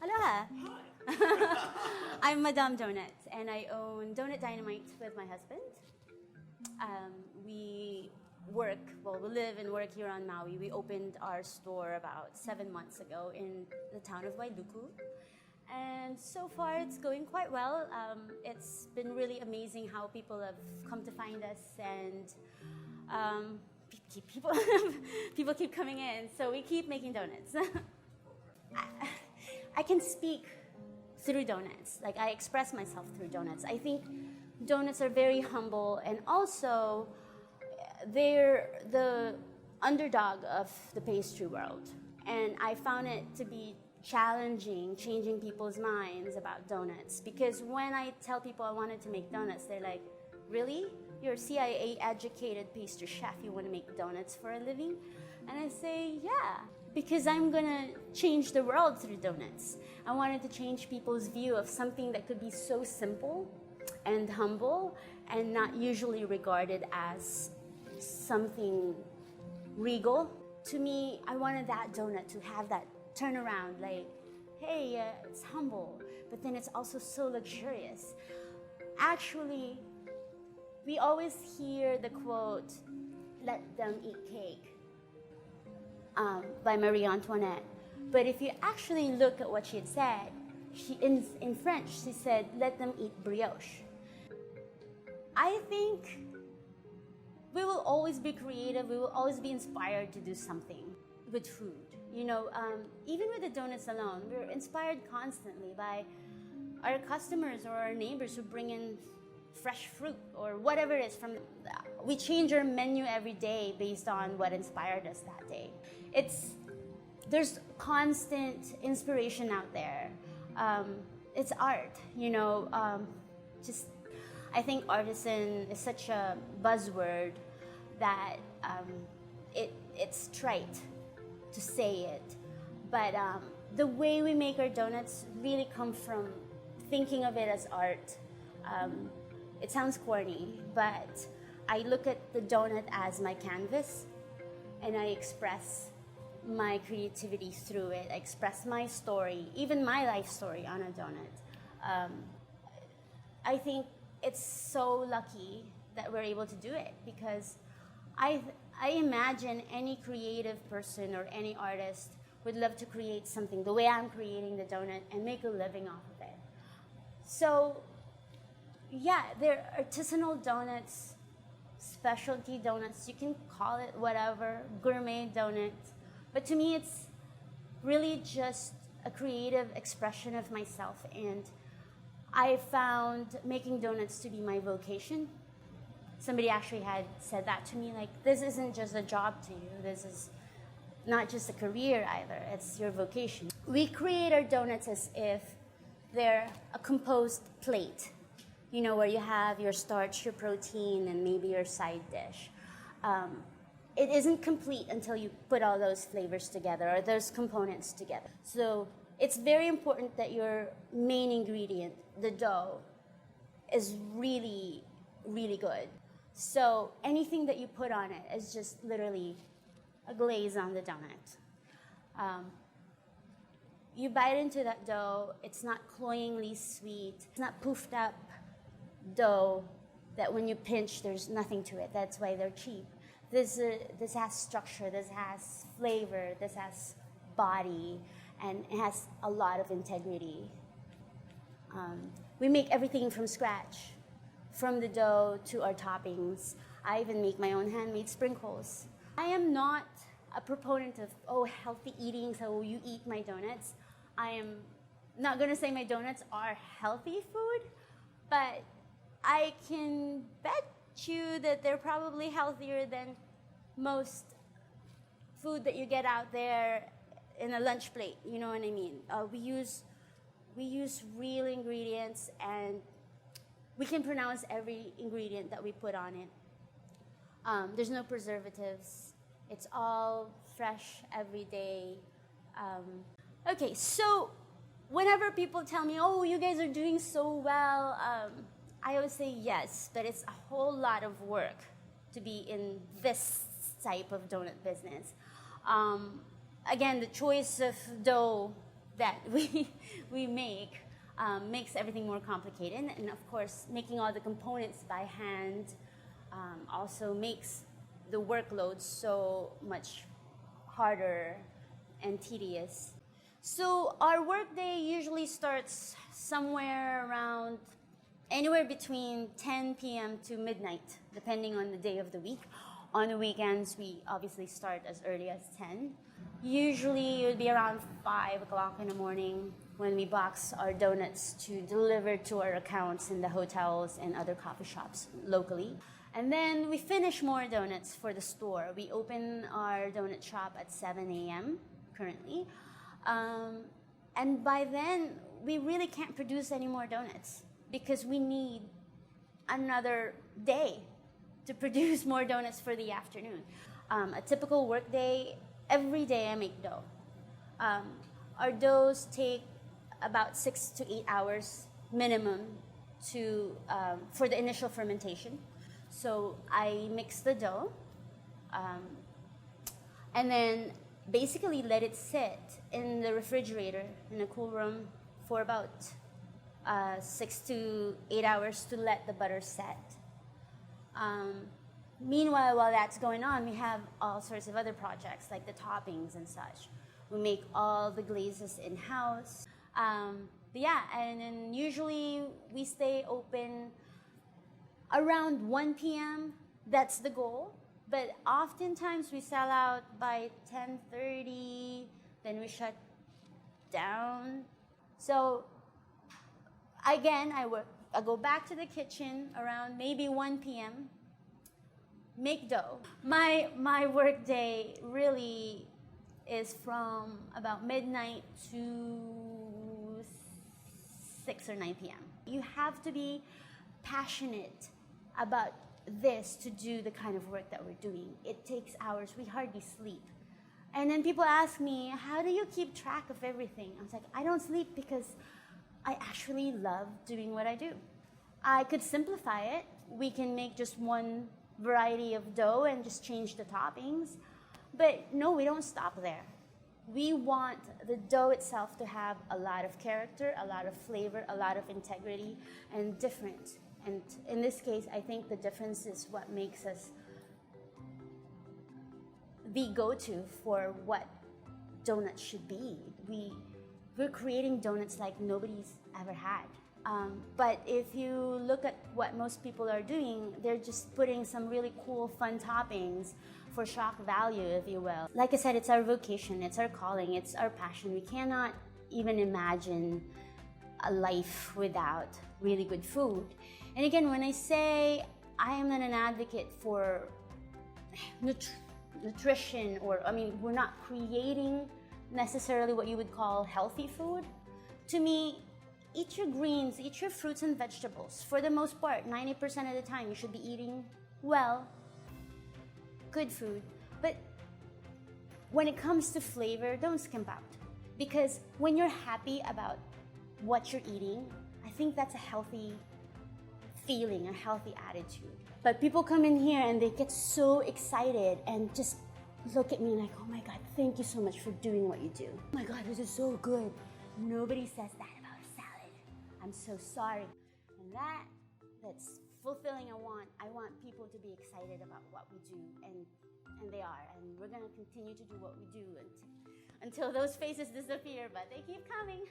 Aloha! Hi. I'm Madame Donut, and I own Donut Dynamite with my husband. We live and work here on Maui. We opened our store about 7 months ago in the town of Wailuku. And so far, it's going quite well. It's been really amazing how people have come to find us, and people people keep coming in. So we keep making donuts. I can speak through donuts. Like, I express myself through donuts. I think donuts are very humble, and also they're the underdog of the pastry world. And I found it to be challenging, changing people's minds about donuts. Because when I tell people I wanted to make donuts, they're like, really? You're a CIA educated pastry chef, you want to make donuts for a living? And I say, yeah, because I'm gonna change the world through donuts. I wanted to change people's view of something that could be so simple and humble and not usually regarded as something regal. To me, I wanted that donut to have that turnaround, like, hey, it's humble, but then it's also so luxurious. Actually, we always hear the quote, "Let them eat cake," by Marie Antoinette. But if you actually look at what she had said, in French, she said, "Let them eat brioche." I think we will always be creative. We will always be inspired to do something with food. You know, even with the donuts alone, we're inspired constantly by our customers or our neighbors who bring in fresh fruit or whatever it is. We change our menu every day based on what inspired us that day. There's constant inspiration out there. It's art, you know. I think artisan is such a buzzword that it's trite to say it, but the way we make our donuts really come from thinking of it as art. It sounds corny, but I look at the donut as my canvas, and I express my creativity through it. I express my story, even my life story, on a donut. I think it's so lucky that we're able to do it, because I imagine any creative person or any artist would love to create something the way I'm creating the donut and make a living off of it. So yeah, they're artisanal donuts, specialty donuts, you can call it whatever, gourmet donuts. But to me, it's really just a creative expression of myself, and I found making donuts to be my vocation. Somebody actually had said that to me, like, this isn't just a job to you, this is not just a career either, it's your vocation. We create our donuts as if they're a composed plate, you know, where you have your starch, your protein, and maybe your side dish. It isn't complete until you put all those flavors together or those components together. So it's very important that your main ingredient, the dough, is really, really good. So anything that you put on it is just literally a glaze on the donut. You bite into that dough, it's not cloyingly sweet, it's not poofed up dough that when you pinch there's nothing to it. That's why they're cheap. This has structure, this has flavor, this has body, and it has a lot of integrity. We make everything from scratch, from the dough to our toppings. I even make my own handmade sprinkles. I am not a proponent of, healthy eating, so you eat my donuts. I am not gonna say my donuts are healthy food, but I can bet you that they're probably healthier than most food that you get out there in a lunch plate, you know what I mean? We use real ingredients, and we can pronounce every ingredient that we put on it. There's no preservatives. It's all fresh every day. Okay, so whenever people tell me, oh, you guys are doing so well, I always say yes, but it's a whole lot of work to be in this type of donut business. Again, the choice of dough that we make makes everything more complicated. And of course, making all the components by hand also makes the workload so much harder and tedious. So our workday usually starts somewhere around anywhere between 10 p.m. to midnight, depending on the day of the week. On the weekends, we obviously start as early as 10. Usually it would be around 5 o'clock in the morning when we box our donuts to deliver to our accounts in the hotels and other coffee shops locally. And then we finish more donuts for the store. We open our donut shop at 7 a.m. currently. And by then, we really can't produce any more donuts because we need another day to produce more donuts for the afternoon. A typical work day, every day I make dough. Our doughs take about 6 to 8 hours minimum for the initial fermentation. So I mix the dough and then basically let it sit in the refrigerator in a cool room for about 6 to 8 hours to let the butter set. Meanwhile, while that's going on, we have all sorts of other projects like the toppings and such. We make all the glazes in-house. Yeah, and then usually we stay open around 1 p.m. That's the goal. But oftentimes we sell out by 10:30, then we shut down. So again, I go back to the kitchen around maybe 1 p.m., make dough. My work day really is from about midnight to 6 or 9 p.m. You have to be passionate about this to do the kind of work that we're doing. It takes hours. We hardly sleep. And then people ask me, how do you keep track of everything? I was like, I don't sleep because I actually love doing what I do. I could simplify it. We can make just one variety of dough and just change the toppings. But no, we don't stop there. We want the dough itself to have a lot of character, a lot of flavor, a lot of integrity, and different. And in this case, I think the difference is what makes us the go-to for what donuts should be. We're creating donuts like nobody's ever had. But if you look at what most people are doing, they're just putting some really cool, fun toppings for shock value, if you will. Like I said, it's our vocation, it's our calling, it's our passion. We cannot even imagine a life without really good food. And again, when I say I am an advocate for nutrition, we're not creating necessarily what you would call healthy food. To me, eat your greens, eat your fruits and vegetables. For the most part, 90% of the time, you should be eating well, good food. But when it comes to flavor, don't skimp out. Because when you're happy about what you're eating, I think that's a healthy feeling, a healthy attitude. But people come in here and they get so excited and just look at me like, oh my God, thank you so much for doing what you do. Oh my God, this is so good. Nobody says that about a salad. I'm so sorry. And that's fulfilling. I want people to be excited about what we do, and they are. And we're gonna continue to do what we do until those faces disappear, but they keep coming.